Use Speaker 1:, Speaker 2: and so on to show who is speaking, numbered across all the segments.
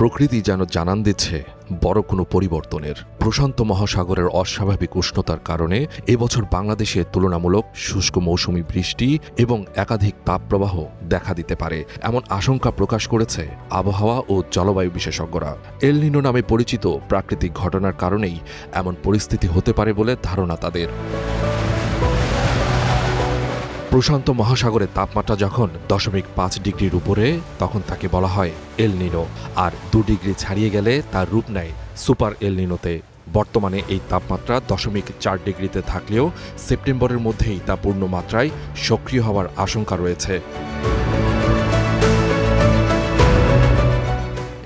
Speaker 1: প্রকৃতি যেন জানান দিচ্ছে বড় কোনো পরিবর্তনের। প্রশান্ত মহাসাগরের অস্বাভাবিক উষ্ণতার কারণে এবছর বাংলাদেশে তুলনামূলক শুষ্ক মৌসুমি বৃষ্টি এবং একাধিক তাপপ্রবাহ দেখা দিতে পারে এমন আশঙ্কা প্রকাশ করেছে আবহাওয়া ও জলবায়ু বিশেষজ্ঞরা। এল নিনো নামে পরিচিত প্রাকৃতিক ঘটনার কারণেই এমন পরিস্থিতি হতে পারে বলে ধারণা তাদের। প্রশান্ত মহাসাগরের তাপমাত্রা যখন 0.5 ডিগ্রির উপরে তখন তাকে বলা হয় এল নিনো, আর 2 ডিগ্রি ছাড়িয়ে গেলে তার রূপ নেয় সুপার এল নিনোতে। বর্তমানে এই তাপমাত্রা 0.4 ডিগ্রিতে থাকলেও সেপ্টেম্বরের মধ্যেই তা পূর্ণ মাত্রায় সক্রিয় হওয়ার আশঙ্কা রয়েছে।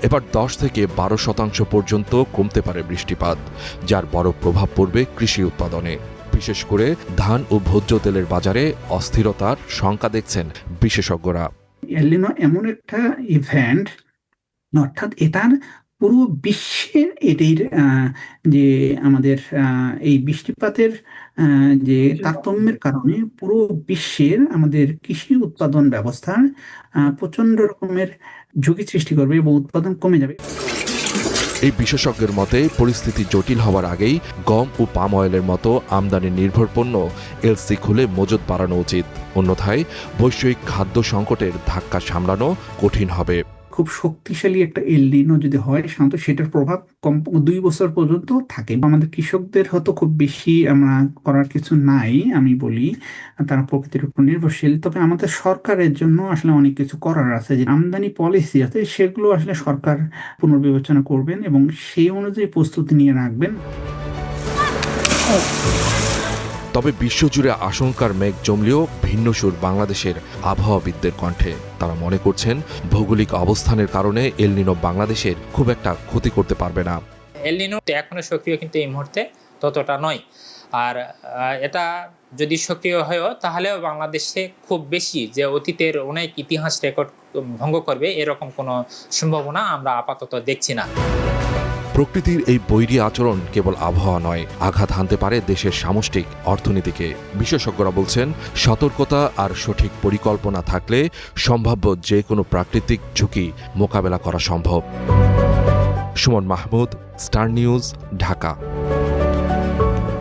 Speaker 1: এবার 10 থেকে 12% পর্যন্ত কমতে পারে বৃষ্টিপাত, যার বড় প্রভাব পড়বে কৃষি উৎপাদনে। বিশেষ করে ধান ও ভোজ্য তেলের বাজারে অস্থিরতার শঙ্কা দেখছেন বিশেষজ্ঞরা।
Speaker 2: এল নিনো এমন একটা ইভেন্ট, অর্থাৎ এটার পুরো বিশ্বের এটির যে আমাদের এই বৃষ্টিপাতের যে তারতম্যের কারণে পুরো বিশ্বের আমাদের কৃষি উৎপাদন ব্যবস্থার প্রচন্ড রকমের ঝুঁকি সৃষ্টি করবে এবং উৎপাদন কমে যাবে।
Speaker 1: এই বিশেষজ্ঞের মতে পরিস্থিতি জটিল হওয়ার আগেই গম ও পাম অয়েলের মতো আমদানি নির্ভর পণ্য এলসি খুলে মজুত বাড়ানো উচিত, অন্যথায় বৈশ্বিক খাদ্য সংকটের ধাক্কা সামলানো কঠিন হবে।
Speaker 2: খুব শক্তিশালী একটা এল নিনো যদি হয় সাধারণত সেটার প্রভাব কম 2 বছর পর্যন্ত থাকে। আমাদের কৃষকদের হয়তো খুব বেশি আমরা করার কিছু নাই, আমি বলি তারা প্রকৃতির উপর নির্ভরশীল। তবে আমাদের সরকারের জন্য আসলে অনেক কিছু করার আছে, যে আমদানি পলিসি আছে সেগুলো আসলে সরকার পুনর্বিবেচনা করবেন এবং সেই অনুযায়ী প্রস্তুতি নিয়ে রাখবেন।
Speaker 1: তবে বিশ্বজুড়ে আশঙ্কার মেঘ জমলেও ভিন্ন সুর বাংলাদেশের আবহাওয়াবিদদের কণ্ঠে। তারা মনে করছেন ভৌগোলিক অবস্থানের কারণে এল নিনো বাংলাদেশের খুব একটা ক্ষতি করতে পারবে না।
Speaker 3: এল নিনো এখনো সক্রিয়, কিন্তু এই মুহূর্তে ততটা নয়। আর এটা যদি সক্রিয় হয়ও তাহলেও বাংলাদেশে খুব বেশি যে অতীতের অনেক ইতিহাস রেকর্ড ভঙ্গ করবে এরকম কোনো সম্ভাবনা আমরা আপাতত দেখছি না।
Speaker 1: প্রকৃতির এই বৈরী আচরণ কেবল আবহাওয়া নয়, আঘাত হানতে পারে দেশের সামষ্টিক অর্থনীতিকে। বিশেষজ্ঞরা বলছেন সতর্কতা আর সঠিক পরিকল্পনা থাকলে সম্ভাব্য যে কোনো প্রাকৃতিক ঝুঁকি মোকাবেলা করা সম্ভব। Suman Mahmud, star news, Dhaka.